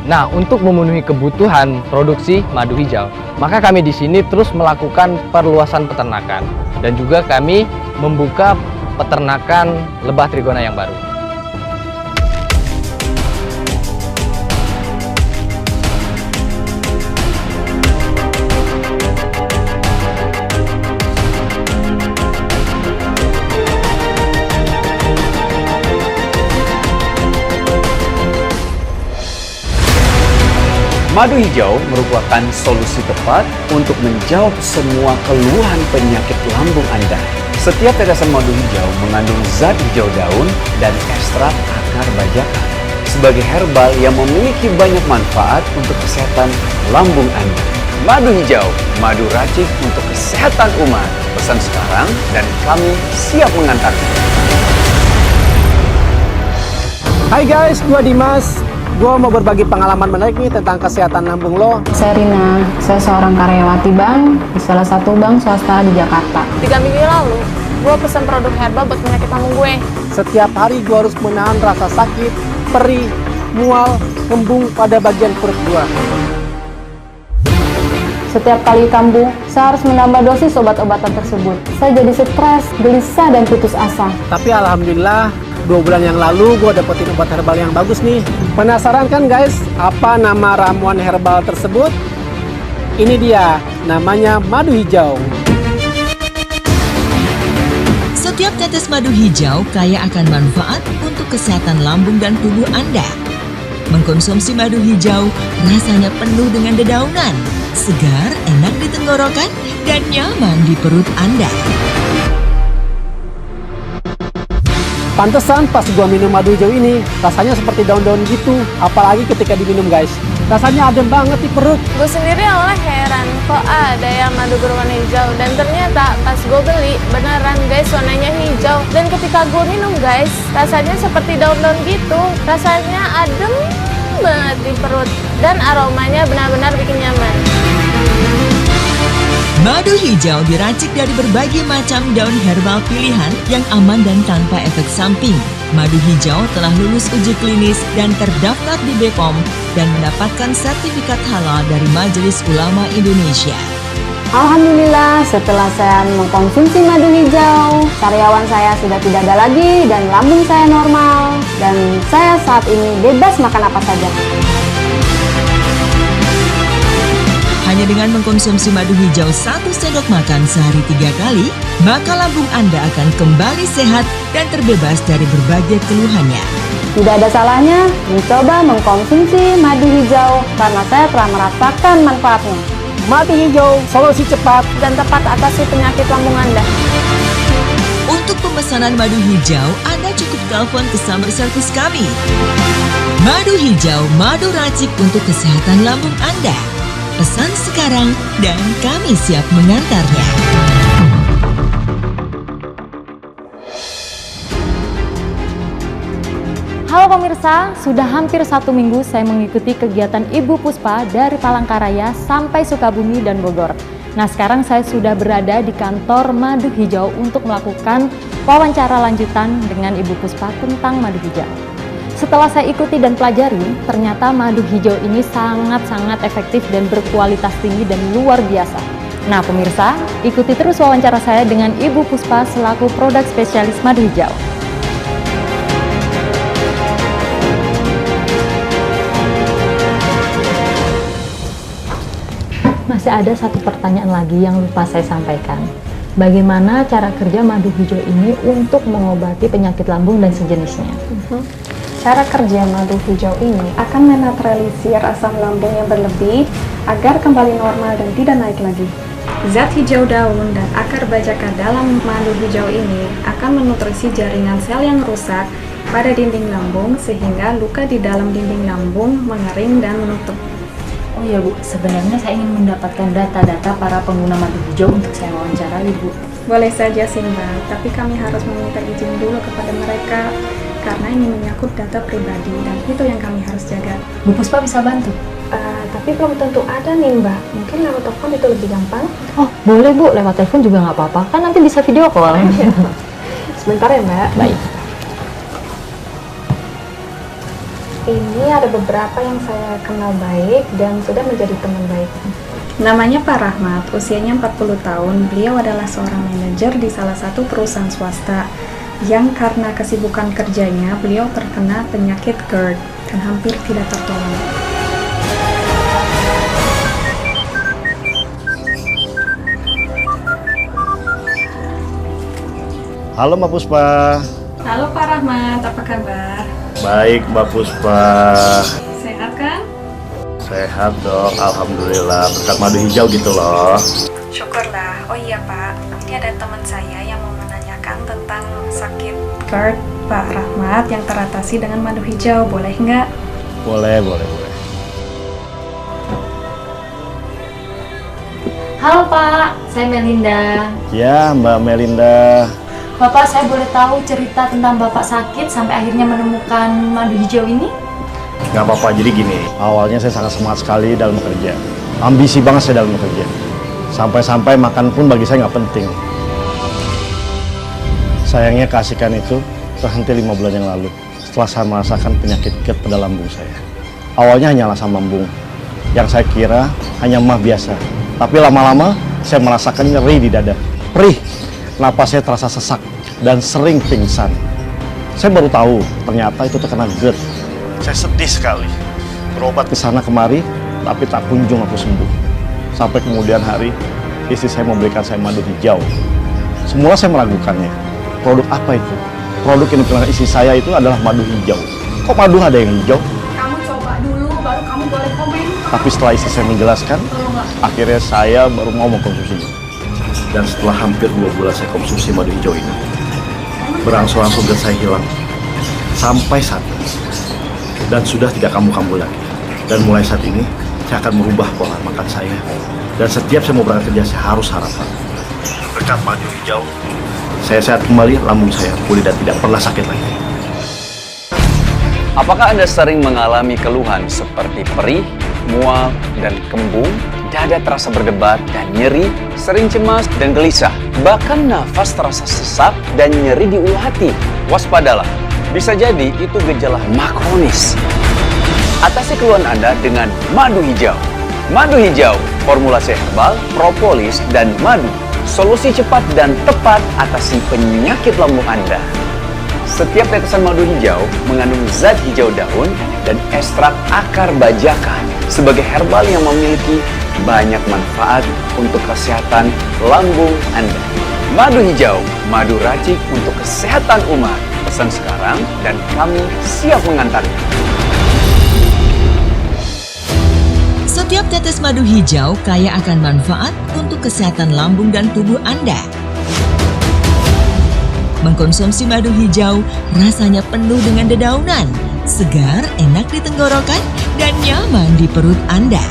Nah, untuk memenuhi kebutuhan produksi madu hijau, maka kami di sini terus melakukan perluasan peternakan dan juga kami membuka peternakan lebah trigona yang baru. Madu hijau merupakan solusi tepat untuk menjawab semua keluhan penyakit lambung Anda. Setiap tetesan madu hijau mengandung zat hijau daun dan ekstrak akar bajakan sebagai herbal yang memiliki banyak manfaat untuk kesehatan lambung Anda. Madu hijau, madu racik untuk kesehatan umat. Pesan sekarang dan kami siap mengantarnya. Hai guys, gua Dimas. Gua mau berbagi pengalaman menarik nih tentang kesehatan lambung lo. Saya Rina, saya seorang karyawati bank di salah satu bank swasta di Jakarta. 3 minggu lalu, gue pesen produk herbal buat penyakit lambung gue. Setiap hari gua harus menahan rasa sakit, perih, mual, kembung pada bagian perut gua. Setiap kali kambuh, saya harus menambah dosis obat-obatan tersebut. Saya jadi stres, gelisah, dan putus asa. Tapi alhamdulillah, 2 bulan yang lalu gue dapetin obat herbal yang bagus nih. Penasaran kan guys, apa nama ramuan herbal tersebut? Ini dia, namanya madu hijau. Setiap tetes madu hijau kaya akan manfaat untuk kesehatan lambung dan tubuh Anda. Mengkonsumsi madu hijau rasanya penuh dengan dedaunan, segar, enak di tenggorokan, dan nyaman di perut Anda. Pantesan pas gua minum madu hijau ini, rasanya seperti daun-daun gitu. Apalagi ketika diminum guys, rasanya adem banget di perut. Gue sendiri awalnya heran, kok ada yang madu berwarna hijau. Dan ternyata pas gue beli, beneran guys warnanya hijau. Dan ketika gue minum guys, rasanya seperti daun-daun gitu. Rasanya adem banget di perut. Dan aromanya benar-benar bikin nyaman. Madu hijau diracik dari berbagai macam daun herbal pilihan yang aman dan tanpa efek samping. Madu hijau telah lulus uji klinis dan terdaftar di BPOM dan mendapatkan sertifikat halal dari Majelis Ulama Indonesia. Alhamdulillah, setelah saya mengkonsumsi madu hijau, karyawan saya sudah tidak ada lagi dan lambung saya normal. Dan saya saat ini bebas makan apa saja. Hanya dengan mengkonsumsi madu hijau 1 sendok makan sehari 3 kali, maka lambung Anda akan kembali sehat dan terbebas dari berbagai keluhannya. Tidak ada salahnya mencoba mengkonsumsi madu hijau karena saya telah merasakan manfaatnya. Madu hijau, solusi cepat dan tepat atasi penyakit lambung Anda. Untuk pemesanan madu hijau, Anda cukup telepon ke summer service kami. Madu hijau, madu racik untuk kesehatan lambung Anda. Pesan sekarang dan kami siap mengantarnya. Halo pemirsa, sudah hampir 1 minggu saya mengikuti kegiatan Ibu Puspa dari Palangkaraya sampai Sukabumi dan Bogor. Nah, sekarang saya sudah berada di kantor Madu Hijau untuk melakukan wawancara lanjutan dengan Ibu Puspa tentang madu hijau. Setelah saya ikuti dan pelajari, ternyata madu hijau ini sangat-sangat efektif dan berkualitas tinggi dan luar biasa. Nah pemirsa, ikuti terus wawancara saya dengan Ibu Puspa selaku produk spesialis madu hijau. Masih ada satu pertanyaan lagi yang lupa saya sampaikan. Bagaimana cara kerja madu hijau ini untuk mengobati penyakit lambung dan sejenisnya? Cara kerja madu hijau ini akan menetralisir asam lambung yang berlebih agar kembali normal dan tidak naik lagi. Zat hijau daun dan akar bajaka dalam madu hijau ini akan menutrisi jaringan sel yang rusak pada dinding lambung sehingga luka di dalam dinding lambung mengering dan menutup. Oh ya Bu, sebenarnya saya ingin mendapatkan data-data para pengguna madu hijau untuk saya wawancarai Bu. Boleh saja sih Mbak, tapi kami harus meminta izin dulu kepada mereka karena ini menyangkut data pribadi dan itu yang kami harus jaga. Bu Puspa bisa bantu? Tapi belum tentu ada nih Mbak, mungkin lewat telepon itu lebih gampang. Oh boleh Bu, lewat telepon juga nggak apa-apa, kan nanti bisa video call. Sebentar ya Mbak. Baik. Ini ada beberapa yang saya kenal baik dan sudah menjadi teman baik. Namanya Pak Rahmat, usianya 40 tahun. Beliau adalah seorang manajer di salah satu perusahaan swasta yang karena kesibukan kerjanya, beliau terkena penyakit GERD dan hampir tidak tertolong. Halo Mbak Puspa. Halo Pak Rahmat, apa kabar? Baik Mbak Puspa. Sehat kan? Sehat dong, alhamdulillah. Berkat madu hijau gitu loh. Syukurlah. Oh iya Pak, ini ada teman saya yang mau menanyakan tentang sakit GERD Pak Rahmat yang teratasi dengan madu hijau. Boleh nggak? Boleh. Halo Pak, saya Melinda. Ya Mbak Melinda. Bapak, saya boleh tahu cerita tentang Bapak sakit sampai akhirnya menemukan madu hijau ini? Gak apa-apa, jadi gini. Awalnya saya sangat semangat sekali dalam bekerja. Ambisi banget saya dalam bekerja. Sampai-sampai makan pun bagi saya nggak penting. Sayangnya keasikan itu terhenti 5 bulan yang lalu. Setelah saya merasakan penyakit GERD pada lambung saya. Awalnya hanyalah asam lambung. Yang saya kira hanya emah biasa. Tapi lama-lama saya merasakan nyeri di dada. Perih. Napas saya terasa sesak dan sering pingsan. Saya baru tahu ternyata itu terkena GERD. Saya sedih sekali. Berobat ke sana kemari, tapi tak kunjung aku sembuh. Sampai kemudian hari, istri saya memberikan saya madu hijau. Semula saya meragukannya. Produk apa itu? Produk yang digunakan istri saya itu adalah madu hijau. Kok madu ada yang hijau? Kamu coba dulu, baru kamu boleh komen. Tapi setelah istri saya menjelaskan, akhirnya saya baru mau mengkonsumsinya. Dan setelah hampir 2 bulan saya konsumsi madu hijau ini, berangsur-angsur GERD saya hilang. Sampai saat ini. Dan sudah tidak kambuh-kambuh lagi. Dan mulai saat ini, saya akan merubah pola makan saya. Dan setiap saya mau berangkat kerja, saya harus sarapan. Berkat madu hijau, saya sehat kembali, lambung saya pulih dan tidak pernah sakit lagi. Apakah Anda sering mengalami keluhan seperti perih, mual, dan kembung? Dada terasa berdebar dan nyeri, sering cemas dan gelisah. Bahkan nafas terasa sesak dan nyeri di ulu hati. Waspadalah, bisa jadi itu gejala makronis. Atasi keluhan Anda dengan madu hijau. Madu hijau, formulasi herbal, propolis, dan madu. Solusi cepat dan tepat atasi penyakit lambung Anda. Setiap tetesan madu hijau mengandung zat hijau daun dan ekstrak akar bajakan sebagai herbal yang memiliki banyak manfaat untuk kesehatan lambung Anda. Madu hijau, madu racik untuk kesehatan umat. Pesan sekarang dan kami siap mengantarnya. Setiap tetes madu hijau kaya akan manfaat untuk kesehatan lambung dan tubuh Anda. Mengkonsumsi madu hijau rasanya penuh dengan dedaunan, segar, enak di tenggorokan, dan nyaman di perut Anda.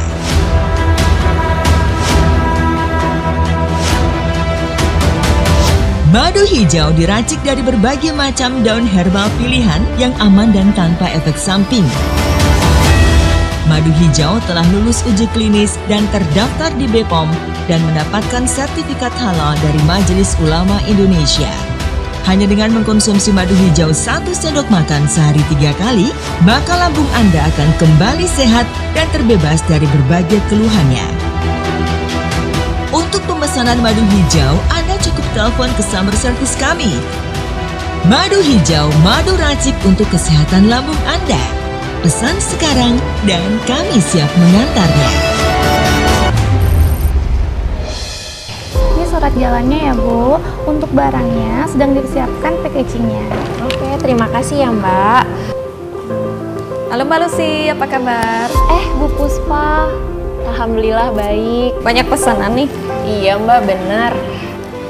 Madu hijau diracik dari berbagai macam daun herbal pilihan yang aman dan tanpa efek samping. Madu hijau telah lulus uji klinis dan terdaftar di BPOM dan mendapatkan sertifikat halal dari Majelis Ulama Indonesia. Hanya dengan mengkonsumsi madu hijau 1 sendok makan sehari 3 kali, maka lambung Anda akan kembali sehat dan terbebas dari berbagai keluhannya. Untuk pemesanan madu hijau, Anda cukup telepon ke sumber service kami. Madu hijau, madu racik untuk kesehatan lambung Anda. Pesan sekarang dan kami siap mengantarnya. Ini surat jalannya ya Bu. Untuk barangnya sedang disiapkan packagingnya. Oke, terima kasih ya Mbak. Halo Mbak Lucy, apa kabar? Bu Puspa, alhamdulillah baik. Banyak pesanan nih. Iya Mbak, benar.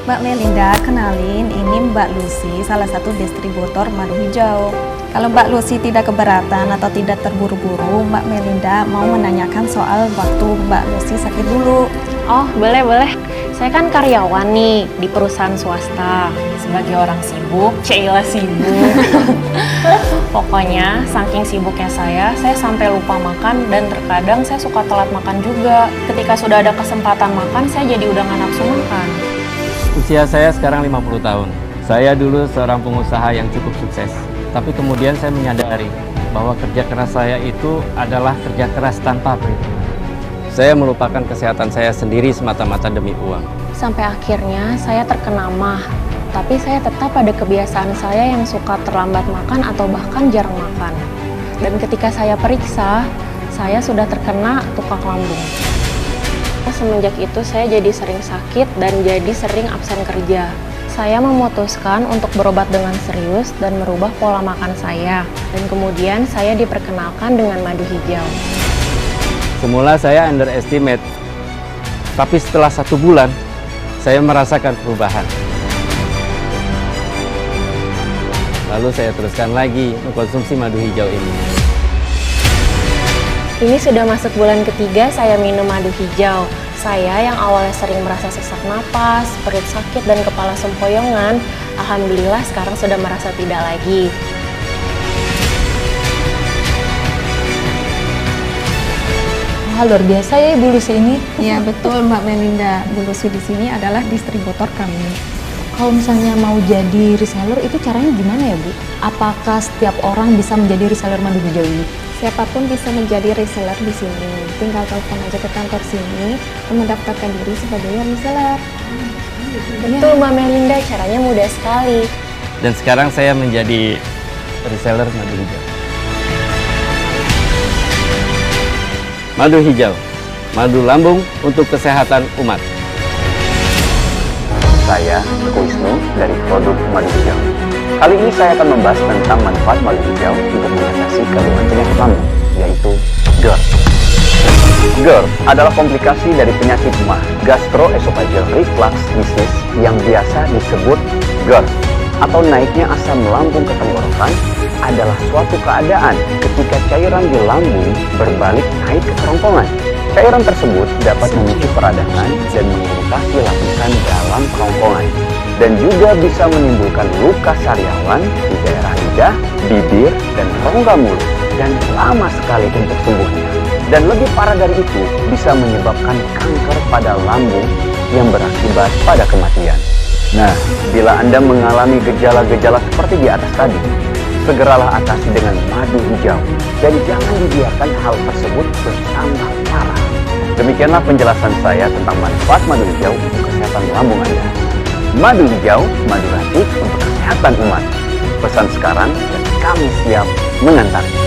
Mbak Melinda, kenalin, ini Mbak Lucy, salah satu distributor madu hijau. Kalau Mbak Lucy tidak keberatan atau tidak terburu-buru, Mbak Melinda mau menanyakan soal waktu Mbak Lucy sakit dulu. Oh, boleh. Saya kan karyawan nih di perusahaan swasta. Sebagai orang sibuk, Cila sibuk. Pokoknya, saking sibuknya saya sampai lupa makan dan terkadang saya suka telat makan juga. Ketika sudah ada kesempatan makan, saya jadi udah nggak nafsu makan. Usia saya sekarang 50 tahun. Saya dulu seorang pengusaha yang cukup sukses. Tapi kemudian saya menyadari bahwa kerja keras saya itu adalah kerja keras tanpa perhitungan. Saya melupakan kesehatan saya sendiri semata-mata demi uang. Sampai akhirnya saya terkena MAH, tapi saya tetap ada kebiasaan saya yang suka terlambat makan atau bahkan jarang makan. Dan ketika saya periksa, saya sudah terkena tukak lambung. Semenjak itu saya jadi sering sakit dan jadi sering absen kerja. Saya memutuskan untuk berobat dengan serius dan merubah pola makan saya. Dan kemudian saya diperkenalkan dengan madu hijau. Semula saya underestimate, tapi setelah 1 bulan, saya merasakan perubahan. Lalu saya teruskan lagi mengkonsumsi madu hijau ini. Ini sudah masuk bulan ketiga saya minum madu hijau. Saya yang awalnya sering merasa sesak napas, perut sakit, dan kepala sempoyongan, alhamdulillah sekarang sudah merasa tidak lagi. Wah, luar biasa ya Ibu Lucy ini. Ya betul Mbak Melinda, Bu Lucy di sini adalah distributor kami. Kalau misalnya mau jadi reseller itu caranya gimana ya Bu? Apakah setiap orang bisa menjadi reseller madu hijau ini? Siapapun bisa menjadi reseller di sini. Tinggal telepon aja ke kantor sini dan mendaftarkan diri sebagai reseller. Betul Mbak Melinda, caranya mudah sekali. Dan sekarang saya menjadi reseller madu hijau. Madu hijau, madu lambung untuk kesehatan umat. Saya, Ko Wisnu dari produk madu hijau. Kali ini saya akan membahas tentang manfaat madu hijau untuk mengatasi keluhan penyakit lambung, yaitu GERD. GERD adalah komplikasi dari penyakit MAH, gastroesophageal reflux disease, yang biasa disebut GERD, atau naiknya asam lambung ke tenggorokan, adalah suatu keadaan ketika cairan di lambung berbalik naik ke kerongkongan. Cairan tersebut dapat memicu peradangan dan mengiritasi lapisan dalam kerongkongan, dan juga bisa menimbulkan luka sariawan di daerah lidah, bibir, dan rongga mulut, dan lama sekali untuk sembuhnya. Dan lebih parah dari itu, bisa menyebabkan kanker pada lambung yang berakibat pada kematian. Nah, bila Anda mengalami gejala-gejala seperti di atas tadi, segeralah atasi dengan madu hijau, dan jangan dibiarkan hal tersebut bertambah parah. Demikianlah penjelasan saya tentang manfaat madu hijau untuk kesehatan lambung Anda. Madu hijau, madu racik untuk kesehatan umat. Pesan sekarang dan kami siap mengantarnya.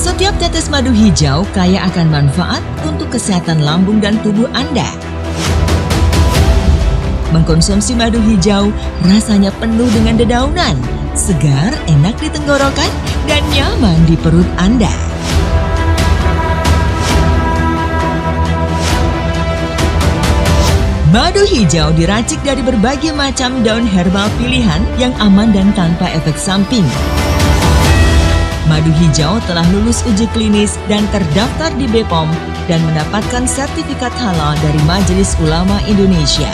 Setiap tetes madu hijau kaya akan manfaat untuk kesehatan lambung dan tubuh Anda. Mengkonsumsi madu hijau rasanya penuh dengan dedaunan, segar, enak di tenggorokan, dan nyaman di perut Anda. Madu hijau diracik dari berbagai macam daun herbal pilihan yang aman dan tanpa efek samping. Madu hijau telah lulus uji klinis dan terdaftar di BPOM dan mendapatkan sertifikat halal dari Majelis Ulama Indonesia.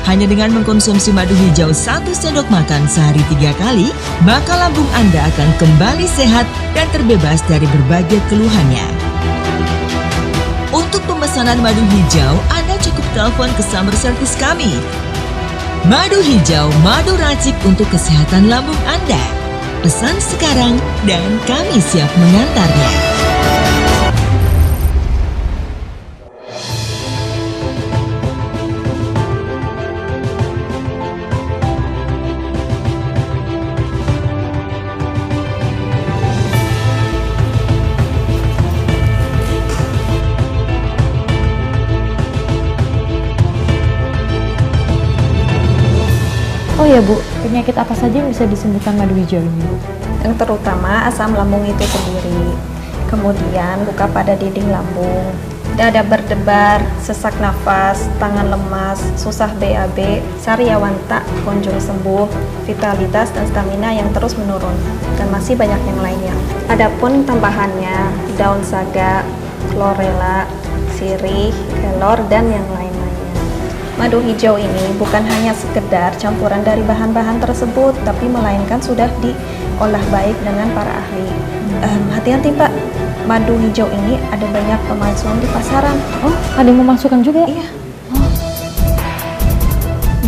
Hanya dengan mengkonsumsi madu hijau 1 sendok makan sehari 3 kali, maka lambung Anda akan kembali sehat dan terbebas dari berbagai keluhannya. Untuk pemesanan madu hijau, Anda cukup telepon ke sumber service kami. Madu hijau, madu racik untuk kesehatan lambung Anda. Pesan sekarang dan kami siap mengantarnya. Oh ya Bu, penyakit apa saja yang bisa disembuhkan madu hijau ini? Yang terutama asam lambung itu sendiri, kemudian luka pada dinding lambung, dada berdebar, sesak nafas, tangan lemas, susah BAB, sariawan tak kunjung sembuh, vitalitas dan stamina yang terus menurun, dan masih banyak yang lainnya. Adapun tambahannya, daun saga, chlorella, sirih, kelor, dan yang lain-lainnya. Madu hijau ini bukan hanya sekedar campuran dari bahan-bahan tersebut, tapi melainkan sudah diolah baik dengan para ahli. Hati-hati Pak, madu hijau ini ada banyak pemalsuan di pasaran. Oh, ada yang memasukkan juga? Iya.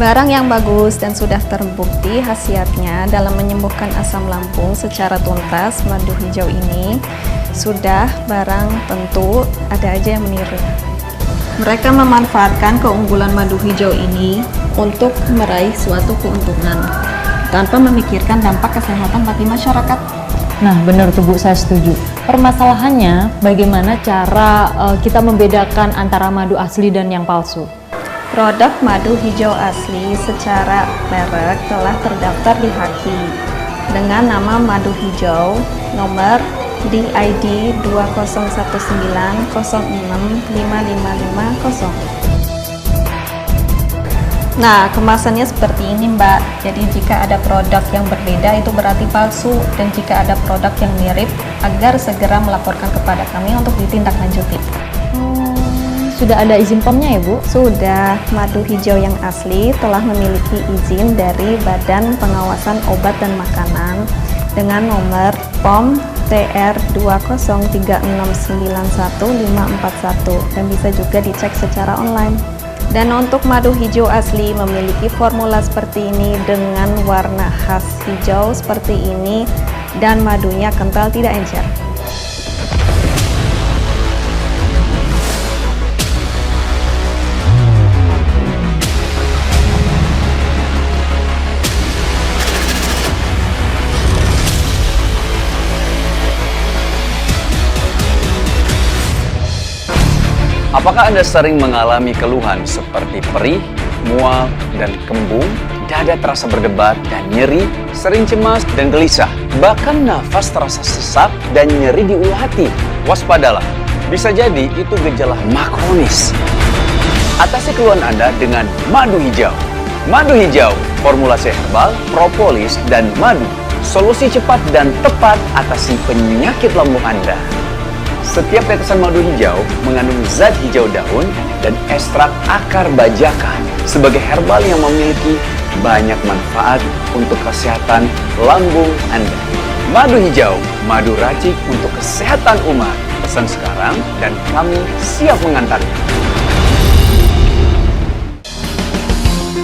Barang yang bagus dan sudah terbukti khasiatnya dalam menyembuhkan asam lambung secara tuntas, madu hijau ini sudah barang tentu ada aja yang meniru. Mereka memanfaatkan keunggulan madu hijau ini untuk meraih suatu keuntungan tanpa memikirkan dampak kesehatan bagi masyarakat. Nah, benar tuh Bu, saya setuju. Permasalahannya bagaimana cara kita membedakan antara madu asli dan yang palsu? Produk madu hijau asli secara merek telah terdaftar di HAKI dengan nama madu hijau nomor DID 2019065550. Nah, kemasannya seperti ini Mbak. Jadi jika ada produk yang berbeda itu berarti palsu, dan jika ada produk yang mirip agar segera melaporkan kepada kami untuk ditindaklanjuti. Sudah ada izin POM-nya ya Bu? Sudah. Madu hijau yang asli telah memiliki izin dari Badan Pengawasan Obat dan Makanan dengan nomor POM TR 203691541 dan bisa juga dicek secara online. Dan untuk madu hijau asli memiliki formula seperti ini dengan warna khas hijau seperti ini dan madunya kental tidak encer. Apakah Anda sering mengalami keluhan seperti perih, mual, dan kembung, dada terasa berdebar dan nyeri, sering cemas dan gelisah, bahkan nafas terasa sesak dan nyeri di ulu hati? Waspadalah, bisa jadi itu gejala MA kronis. Atasi keluhan Anda dengan madu hijau. Madu hijau, formulasi herbal, propolis, dan madu. Solusi cepat dan tepat atasi penyakit lambung Anda. Setiap tetesan madu hijau mengandung zat hijau daun dan ekstrak akar bajaka sebagai herbal yang memiliki banyak manfaat untuk kesehatan lambung Anda. Madu hijau, madu racik untuk kesehatan umat. Pesan sekarang dan kami siap mengantarnya.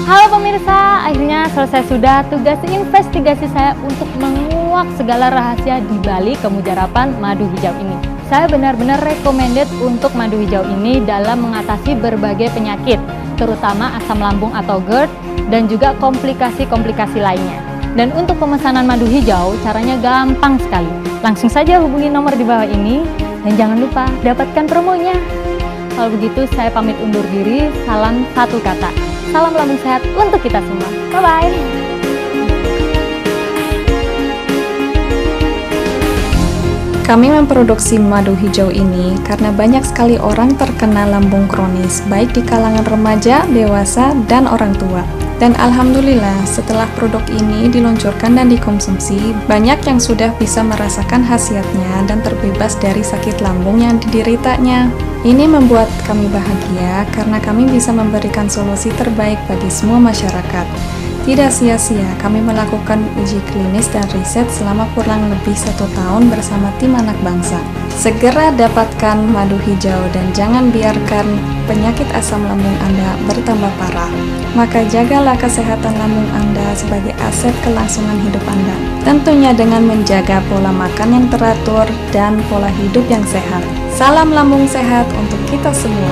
Halo pemirsa, akhirnya selesai sudah tugas investigasi saya untuk menguak segala rahasia di balik kemujarapan madu hijau ini. Saya benar-benar recommended untuk madu hijau ini dalam mengatasi berbagai penyakit, terutama asam lambung atau GERD, dan juga komplikasi-komplikasi lainnya. Dan untuk pemesanan madu hijau, caranya gampang sekali. Langsung saja hubungi nomor di bawah ini, dan jangan lupa dapatkan promonya. Kalau begitu, saya pamit undur diri. Salam satu kata. Salam lambung sehat untuk kita semua. Bye-bye. Kami memproduksi madu hijau ini karena banyak sekali orang terkena lambung kronis, baik di kalangan remaja, dewasa, dan orang tua. Dan alhamdulillah, setelah produk ini diluncurkan dan dikonsumsi, banyak yang sudah bisa merasakan khasiatnya dan terbebas dari sakit lambung yang dideritanya. Ini membuat kami bahagia karena kami bisa memberikan solusi terbaik bagi semua masyarakat. Tidak sia-sia, kami melakukan uji klinis dan riset selama kurang lebih 1 tahun bersama tim anak bangsa. Segera dapatkan madu hijau dan jangan biarkan penyakit asam lambung Anda bertambah parah. Maka jagalah kesehatan lambung Anda sebagai aset kelangsungan hidup Anda. Tentunya dengan menjaga pola makan yang teratur dan pola hidup yang sehat. Salam lambung sehat untuk kita semua.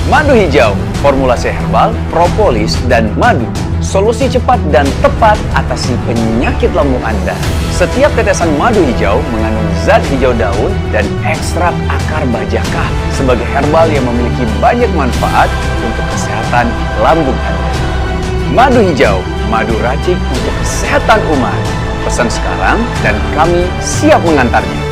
Madu hijau, formulasi herbal, propolis, dan madu. Solusi cepat dan tepat atasi penyakit lambung Anda. Setiap tetesan madu hijau mengandung zat hijau daun dan ekstrak akar bajaka sebagai herbal yang memiliki banyak manfaat untuk kesehatan lambung Anda. Madu hijau, madu racik untuk kesehatan umat. Pesan sekarang dan kami siap mengantarnya.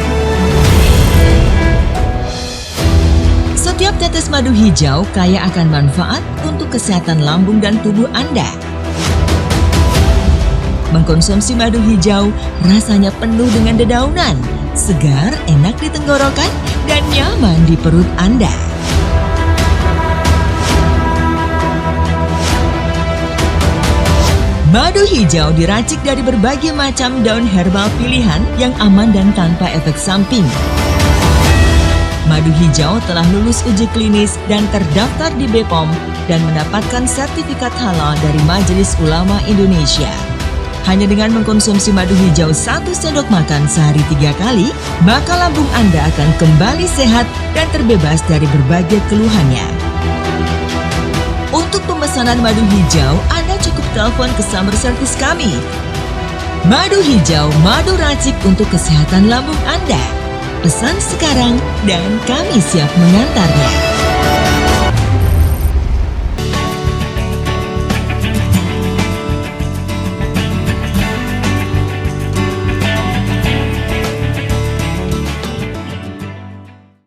Setiap tetes madu hijau kaya akan manfaat untuk kesehatan lambung dan tubuh Anda. Mengkonsumsi madu hijau rasanya penuh dengan dedaunan, segar, enak di tenggorokan, dan nyaman di perut Anda. Madu hijau diracik dari berbagai macam daun herbal pilihan yang aman dan tanpa efek samping. Madu hijau telah lulus uji klinis dan terdaftar di BPOM dan mendapatkan sertifikat halal dari Majelis Ulama Indonesia. Hanya dengan mengkonsumsi madu hijau 1 sendok makan sehari 3 kali, maka lambung Anda akan kembali sehat dan terbebas dari berbagai keluhannya. Untuk pemesanan madu hijau, Anda cukup telepon ke summer service kami. Madu hijau, madu racik untuk kesehatan lambung Anda. Pesan sekarang dan kami siap mengantarnya.